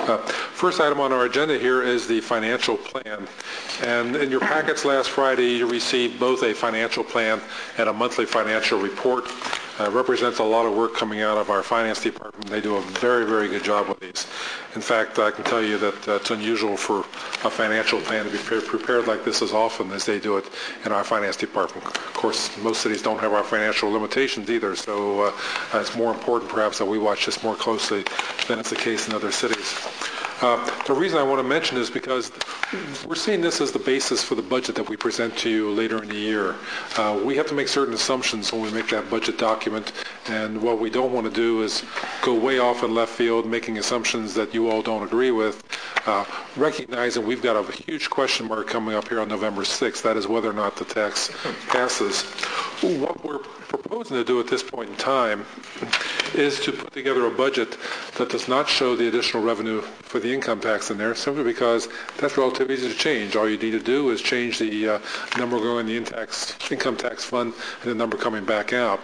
First item on our agenda here is the financial plan. And in your packets last Friday, you received both a financial plan and a monthly financial report. Represents a lot of work coming out of our finance department. They do a very, very good job with these. In fact, I can tell you that it's unusual for a financial plan to be prepared like this as often as they do it in our finance department. Of course, most cities don't have our financial limitations either, so it's more important perhaps that we watch this more closely than it's the case in other cities. The reason I want to mention is because we're seeing this as the basis for the budget that we present to you later in the year. We have to make certain assumptions when we make that budget document, and what we don't want to do is go way off in left field making assumptions that you all don't agree with, recognizing we've got a huge question mark coming up here on November 6th. That is whether or not the tax passes. What we're proposing to do at this point in time is to put together a budget that does not show the additional revenue for the income tax in there, simply because that's relatively easy to change. All you need to do is change the number going in the income tax fund and the number coming back out.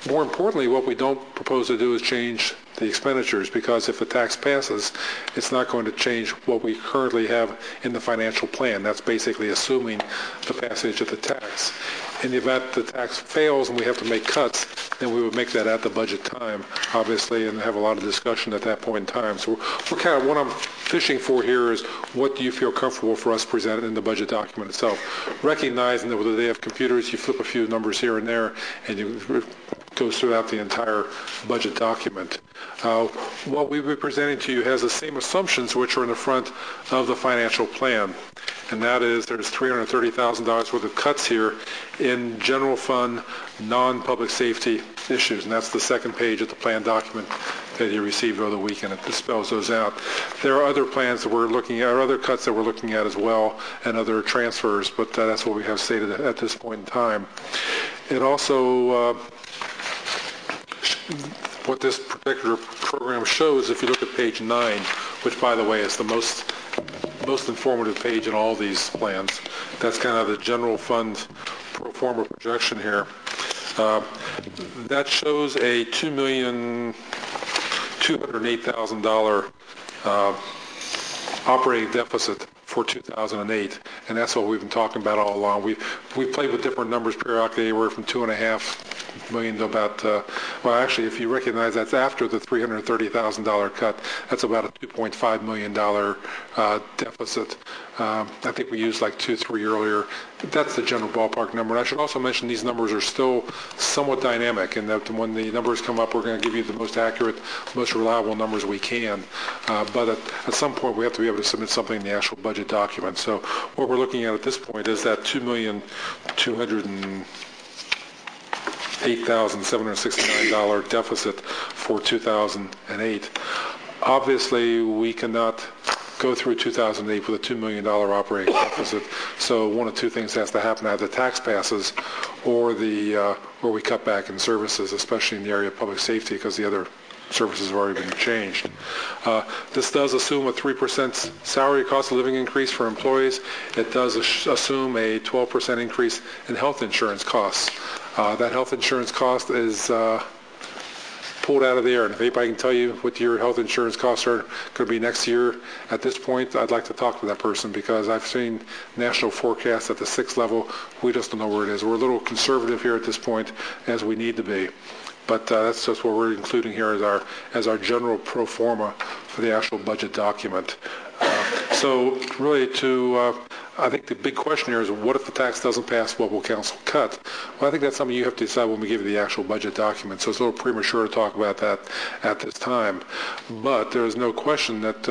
More importantly, what we don't propose to do is change the expenditures, because if the tax passes, it's not going to change what we currently have in the financial plan. That's basically assuming the passage of the tax. In the event the tax fails and we have to make cuts, then we would make that at the budget time, obviously, and have a lot of discussion at that point in time. So we're kind of, what I'm fishing for here is, what do you feel comfortable for us presenting in the budget document itself? Recognizing that whether they have computers, you flip a few numbers here and there, and you goes throughout the entire budget document. What we'll be presenting to you has the same assumptions which are in the front of the financial plan, and that is there's $330,000 worth of cuts here in general fund, non-public safety issues, and that's the second page of the plan document that you received over the weekend. It spells those out. There are other plans that we're looking at, or other cuts that we're looking at as well, and other transfers, but that's what we have stated at this point in time. It also what this particular program shows, if you look at page 9, which, by the way, is the most informative page in all these plans. That's kind of the general fund pro forma projection here. That shows a $2,208,000 operating deficit for 2008, and that's what we've been talking about all along. We've played with different numbers periodically, anywhere from $2.5 million to about, well, actually, if you recognize that's after the $330,000 cut, that's about a $2.5 million deficit. I think we used like 2.3 earlier. That's the general ballpark number. And I should also mention these numbers are still somewhat dynamic, and that when the numbers come up, we're going to give you the most accurate, most reliable numbers we can. But at some point, we have to be able to submit something in the actual budget document. So what we're looking at this point is that $2,208,769 deficit for 2008. Obviously, we cannot go through 2008 with a $2 million operating deficit. So one of two things has to happen: either the tax passes, or we cut back in services, especially in the area of public safety, because the other services have already been changed. This does assume a 3% salary cost of living increase for employees. It does assume a 12% increase in health insurance costs. That health insurance cost is pulled out of the air, and if anybody can tell you what your health insurance costs are going to be next year, at this point, I'd like to talk to that person, because I've seen national forecasts at the 6th level. We just don't know where it is. We're a little conservative here at this point, as we need to be. But that's just what we're including here as our general pro forma for the actual budget document. So really, I think the big question here is, what if the tax doesn't pass? What will council cut? Well, I think that's something you have to decide when we give you the actual budget document. So it's a little premature to talk about that at this time. But there is no question that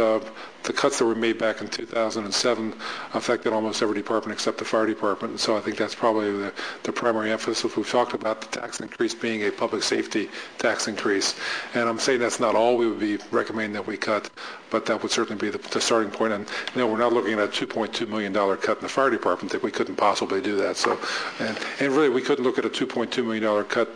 the cuts that were made back in 2007 affected almost every department except the fire department. And so I think that's probably the primary emphasis. We've talked about the tax increase being a public safety tax increase. And I'm saying that's not all we would be recommending that we cut, but that would certainly be the starting point. And we're not looking at a $2.2 million cut in the fire department. That we couldn't possibly do that. So, and really, we couldn't look at a $2.2 million cut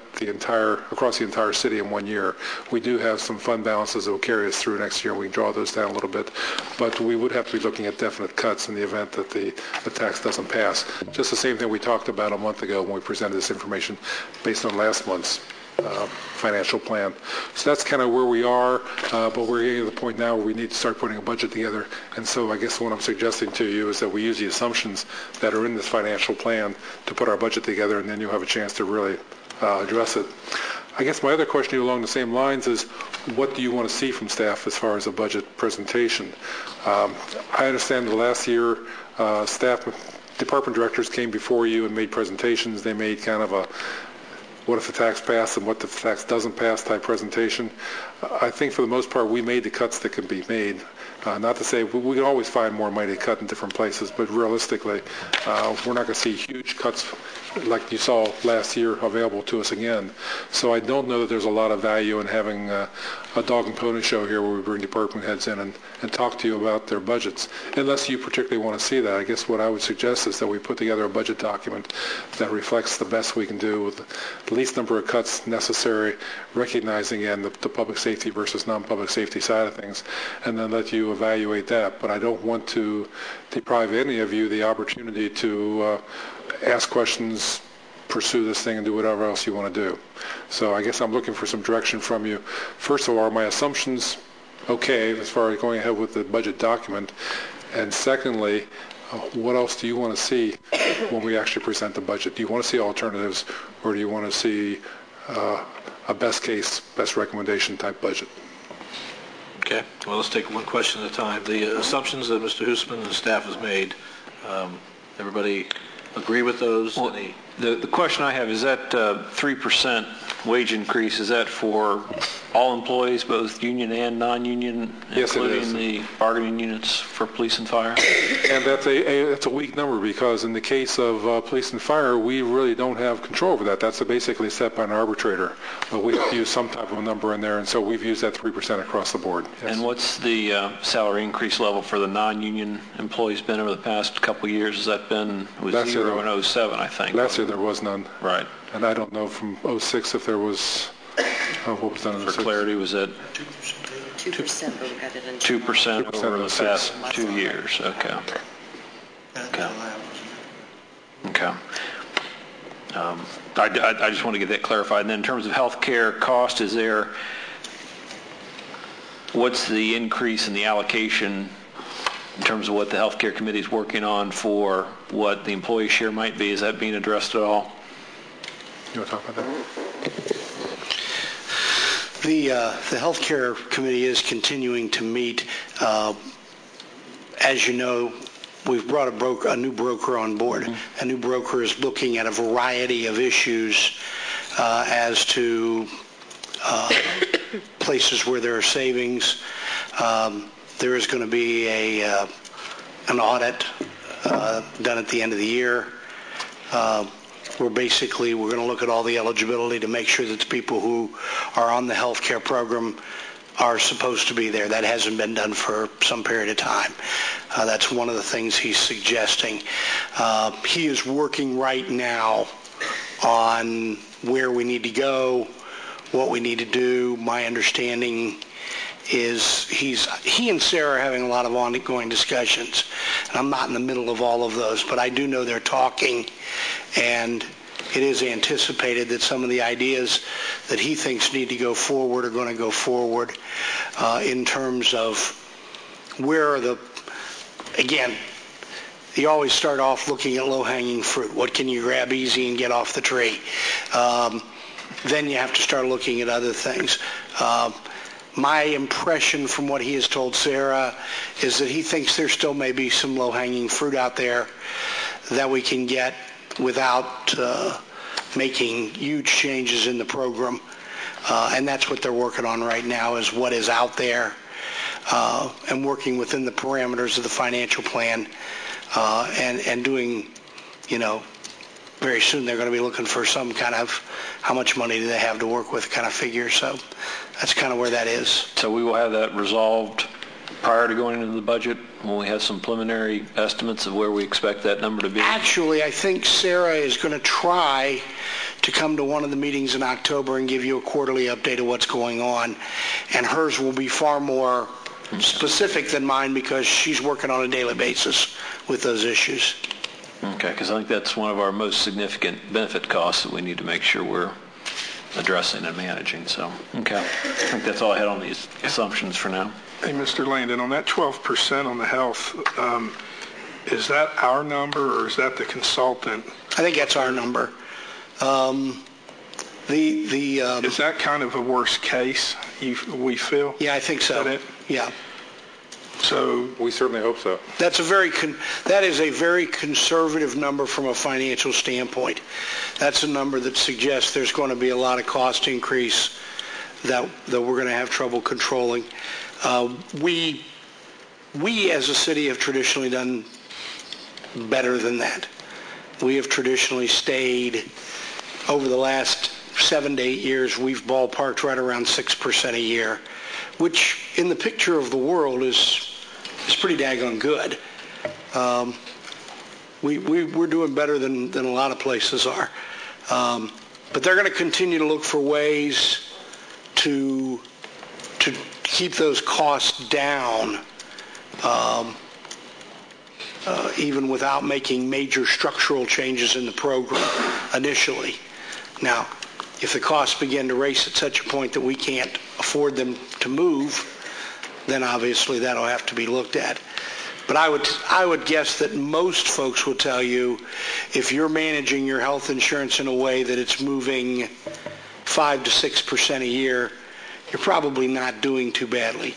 across the entire city in 1 year. We do have some fund balances that will carry us through next year. We can draw those down a little bit. But we would have to be looking at definite cuts in the event that the tax doesn't pass. Just the same thing we talked about a month ago when we presented this information based on last month's financial plan. So that's kind of where we are, but we're getting to the point now where we need to start putting a budget together. And so I guess what I'm suggesting to you is that we use the assumptions that are in this financial plan to put our budget together, and then you'll have a chance to really address it. I guess my other question to you along the same lines is, what do you want to see from staff as far as a budget presentation? I understand the last year department directors came before you and made presentations. They made kind of a what if the tax passed and what if the tax doesn't pass type presentation. I think for the most part we made the cuts that can be made. Not to say we can always find more money to cut in different places, but realistically we're not going to see huge cuts like you saw last year available to us again. So I don't know that there's a lot of value in having a dog and pony show here where we bring department heads in and talk to you about their budgets, unless you particularly want to see that. I guess what I would suggest is that we put together a budget document that reflects the best we can do with the least number of cuts necessary, recognizing again the public safety versus non-public safety side of things, and then let you evaluate that. But I don't want to deprive any of you the opportunity to ask questions, pursue this thing, and do whatever else you want to do. So I guess I'm looking for some direction from you. First of all, are my assumptions okay as far as going ahead with the budget document? And secondly, what else do you want to see when we actually present the budget? Do you want to see alternatives, or do you want to see a best case, best recommendation type budget? Okay. Well, let's take one question at a time. The assumptions that Mr. Huseman and the staff has made, everybody agree with those? Well, the question I have is that 3% wage increase, is that for all employees, both union and non-union, Yes, including the bargaining units for police and fire? And that's a weak number, because in the case of police and fire, we really don't have control over that. That's basically set by an arbitrator. But we have to use some type of a number in there, and so we've used that 3% across the board. Yes. And what's the salary increase level for the non-union employees been over the past couple of years? Has that been, it was 0 in 07, I think? Last year there was none. Right. And I don't know from 06 if there was, what was done in 06? For clarity, was that 2%, but we got it in 2% over the past 2 years? Okay. Okay. Okay. I just want to get that clarified. And then in terms of health care cost, what's the increase in the allocation in terms of what the health care committee is working on for what the employee share might be? Is that being addressed at all? You want to talk about that? The health care committee is continuing to meet. As you know, we've brought a new broker on board. Mm-hmm. A new broker is looking at a variety of issues as to places where there are savings. There is going to be an audit done at the end of the year. We're going to look at all the eligibility to make sure that the people who are on the health care program are supposed to be there. That hasn't been done for some period of time. That's one of the things he's suggesting. He is working right now on where we need to go, what we need to do. My understanding is he and Sarah are having a lot of ongoing discussions, and I'm not in the middle of all of those, but I do know they're talking, and it is anticipated that some of the ideas that he thinks need to go forward are going to go forward in terms of where are again, you always start off looking at low-hanging fruit. What can you grab easy and get off the tree? Then you have to start looking at other things. My impression from what he has told Sarah is that he thinks there still may be some low-hanging fruit out there that we can get without making huge changes in the program. And that's what they're working on right now, is what is out there and working within the parameters of the financial plan and doing, very soon they're going to be looking for some kind of how much money do they have to work with kind of figure. So that's kind of where that is. So we will have that resolved prior to going into the budget when we have some preliminary estimates of where we expect that number to be? Actually, I think Sarah is going to try to come to one of the meetings in October and give you a quarterly update of what's going on. And hers will be far more specific than mine because she's working on a daily basis with those issues. Okay, because I think that's one of our most significant benefit costs that we need to make sure we're addressing and managing. So, okay. I think that's all I had on these assumptions for now. Hey, Mr. Landon, on that 12% on the health, is that our number or is that the consultant? I think that's our number. Is that kind of a worst case, we feel? Yeah, I think so. Is that it? Yeah. So We certainly hope so. That is a very conservative number from a financial standpoint. That's a number that suggests there's going to be a lot of cost increase that we're going to have trouble controlling. We as a city have traditionally done better than that. We have traditionally stayed, over the last 7 to 8 years, we've ballparked right around 6% a year, which in the picture of the world is pretty daggone good. We're doing better than a lot of places are. But they're going to continue to look for ways to keep those costs down, even without making major structural changes in the program initially. Now, if the costs begin to race at such a point that we can't afford them to move, then obviously that'll have to be looked at. But I would guess that most folks will tell you, if you're managing your health insurance in a way that it's moving 5 to 6% a year, you're probably not doing too badly.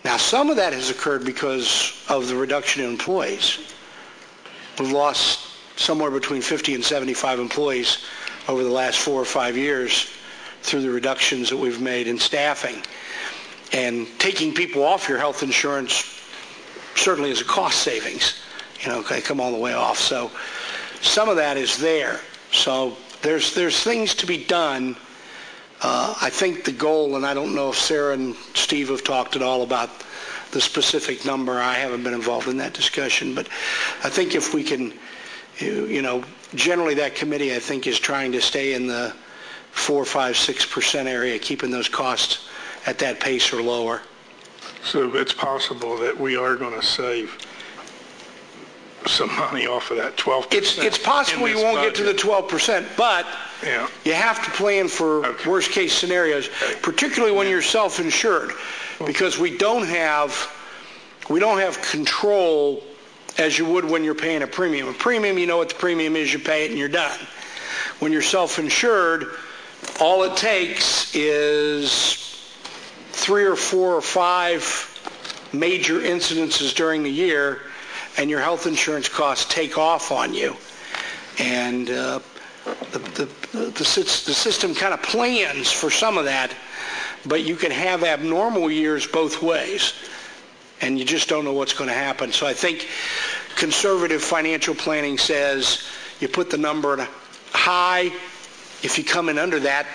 Now, some of that has occurred because of the reduction in employees. We've lost somewhere between 50 and 75 employees over the last 4 or 5 years through the reductions that we've made in staffing. And taking people off your health insurance certainly is a cost savings. They come all the way off. So some of that is there. So there's things to be done. I think the goal, and I don't know if Sarah and Steve have talked at all about the specific number. I haven't been involved in that discussion, but I think if we can, generally that committee, I think, is trying to stay in the 4, 5, 6% area, keeping those costs at that pace or lower. So it's possible that we are going to save some money off of that 12%. It's possible you won't get to the 12%, but yeah, you have to plan for worst case scenarios, particularly when you're self-insured, because we don't have control as you would when you're paying a premium. A premium, you know what the premium is, you pay it and you're done. When you're self-insured, all it takes is 3 or 4 or 5 major incidences during the year, and your health insurance costs take off on you. And the system kind of plans for some of that, but you can have abnormal years both ways, and you just don't know what's going to happen. So I think conservative financial planning says you put the number at high. If you come in under that,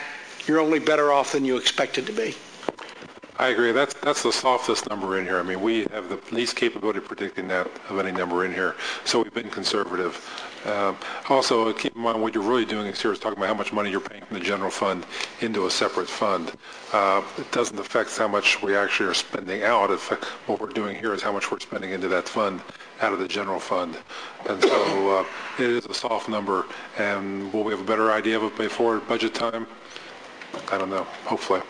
you're only better off than you expected to be. I agree. That's the softest number in here. I mean, we have the least capability of predicting that of any number in here, so we've been conservative. Also, keep in mind what you're really doing is talking about how much money you're paying from the general fund into a separate fund. It doesn't affect how much we actually are spending out. What we're doing here is how much we're spending into that fund out of the general fund. And so it is a soft number. And will we have a better idea of it before budget time? I don't know. Hopefully.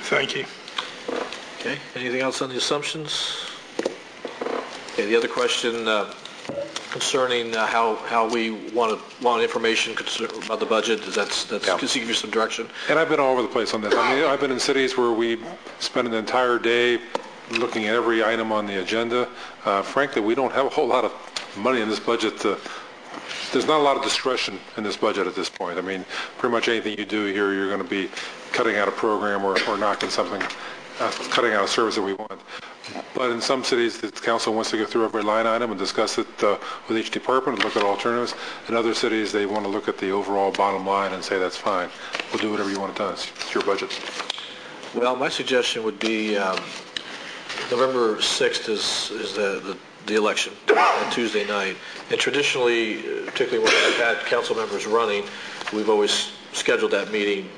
Thank you. Okay, anything else on the assumptions? Okay, the other question concerning how we want information about the budget, that's just to give you some direction. And I've been all over the place on this. I mean, I've been in cities where we spend an entire day looking at every item on the agenda. Frankly, we don't have a whole lot of money in this budget there's not a lot of discretion in this budget at this point. I mean, pretty much anything you do here, you're going to be cutting out a program or knocking something, cutting out a service that we want. But in some cities, the council wants to go through every line item and discuss it with each department and look at alternatives. In other cities, they want to look at the overall bottom line and say, that's fine. We'll do whatever you want done. It's your budget. Well, my suggestion would be November 6th is the election on Tuesday night. And traditionally, particularly when I've had council members running, we've always scheduled that meeting,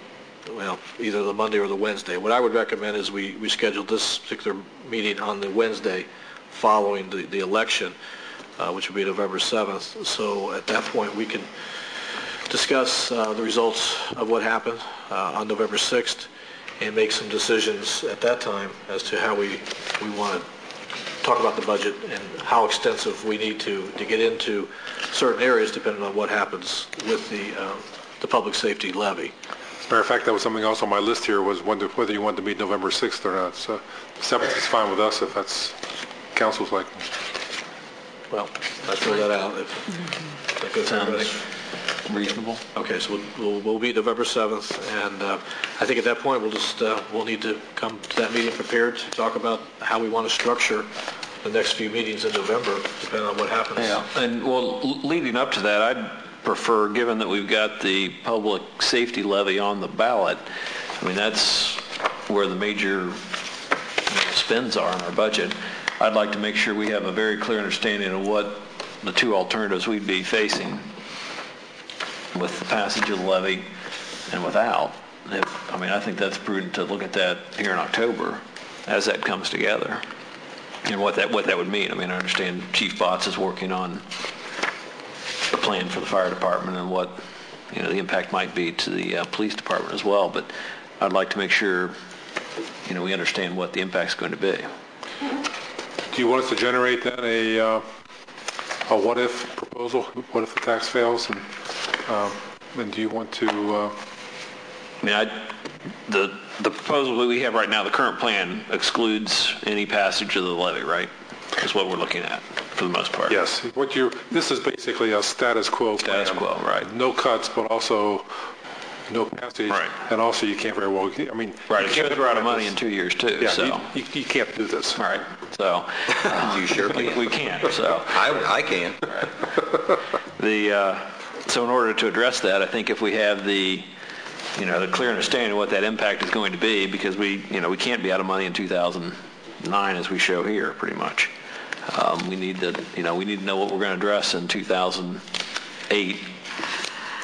well, either the Monday or the Wednesday. What I would recommend is we schedule this particular meeting on the Wednesday following the election, which would be November 7th. So at that point, we can discuss the results of what happened on November 6th and make some decisions at that time as to how we want to talk about the budget and how extensive we need to get into certain areas depending on what happens with the public safety levy. As a matter of fact, that was something else on my list here, was whether you wanted to meet November 6th or not. So the 7th is fine with us if that's council's like. Well, let's throw that out. If that goes everybody. Reasonable. Okay, so we'll meet November 7th, and I think at that point we'll need to come to that meeting prepared to talk about how we want to structure the next few meetings in November, depending on what happens. Yeah, and well, leading up to that, I'd prefer, given that we've got the public safety levy on the ballot, I mean, that's where the major spends are in our budget. I'd like to make sure we have a very clear understanding of what the two alternatives we'd be facing with the passage of the levy and without. I think that's prudent to look at that here in October as that comes together and what that would mean. I mean, I understand Chief Botts is working on a plan for the fire department and what the impact might be to the police department as well. But I'd like to make sure we understand what the impact's going to be. Do you want us to generate then a what-if proposal? What if the tax fails? And do you want to... The proposal that we have right now, the current plan excludes any passage of the levy, right? Is what we're looking at for the most part. Yes. This is basically a status quo plan. Status quo, right. No cuts, but also no passage. Right. And also you can't very well... Right, it's going to throw out of money in 2 years too. Yeah, so. you can't do this. Right. So You sure can. we can. So I can. So in order to address that, I think if we have the clear understanding of what that impact is going to be, because we can't be out of money in 2009 as we show here, pretty much. We need to know what we're going to address in 2008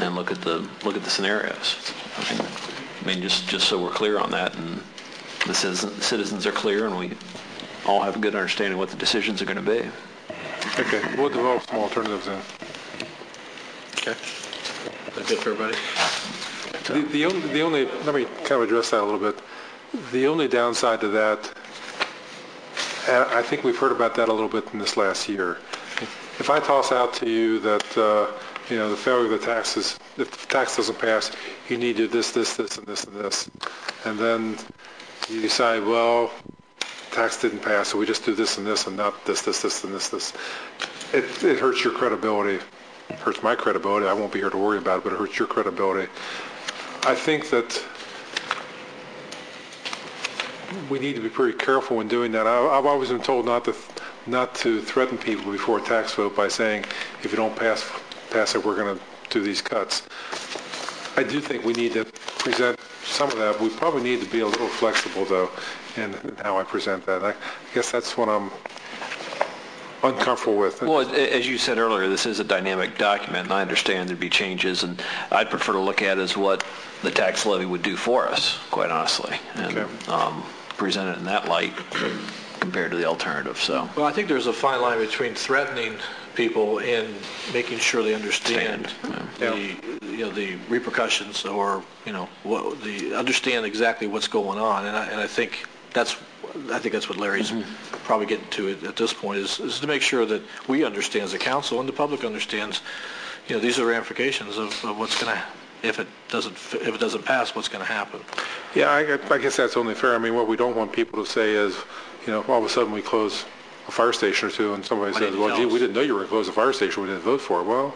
and look at the scenarios. I mean, just so we're clear on that, and the citizens are clear, and we all have a good understanding of what the decisions are going to be. Okay, we'll develop some alternatives then. Okay. Is that good for everybody? The only, let me kind of address that a little bit. The only downside to that, and I think we've heard about that a little bit in this last year. If I toss out to you that, the failure of the taxes, if the tax doesn't pass, you need to do this, this, this, and this, and this. And then you decide, well, tax didn't pass, so we just do this and this and not this, this, this, and this. It hurts your credibility. It hurts my credibility. I won't be here to worry about it, but it hurts your credibility. I think that we need to be pretty careful when doing that. I've always been told not to threaten people before a tax vote by saying, if you don't pass it, we're going to do these cuts. I do think we need to present some of that. We probably need to be a little flexible, though, in how I present that. I guess that's what I'm uncomfortable with. Well, as you said earlier, this is a dynamic document, and I understand there'd be changes, and I'd prefer to look at as what the tax levy would do for us, quite honestly, and present it in that light compared to the alternative. So, well, I think there's a fine line between threatening people and making sure they understand the repercussions, or understand exactly what's going on, and I think that's what Larry's probably getting to at this point is to make sure that we understand as a council and the public understands, these are ramifications of what's going to, if it doesn't pass, what's going to happen. Yeah, I guess that's only fair. I mean, what we don't want people to say is, all of a sudden we close a fire station or two, and somebody says, well, gee, we didn't know you were going to close a fire station. We didn't vote for it. Well,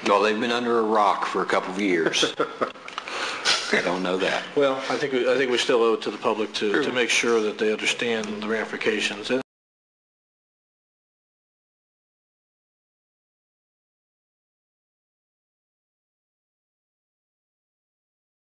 Well, they've been under a rock for a couple of years. I don't know that. Well, I think we still owe it to the public to make sure that they understand the ramifications.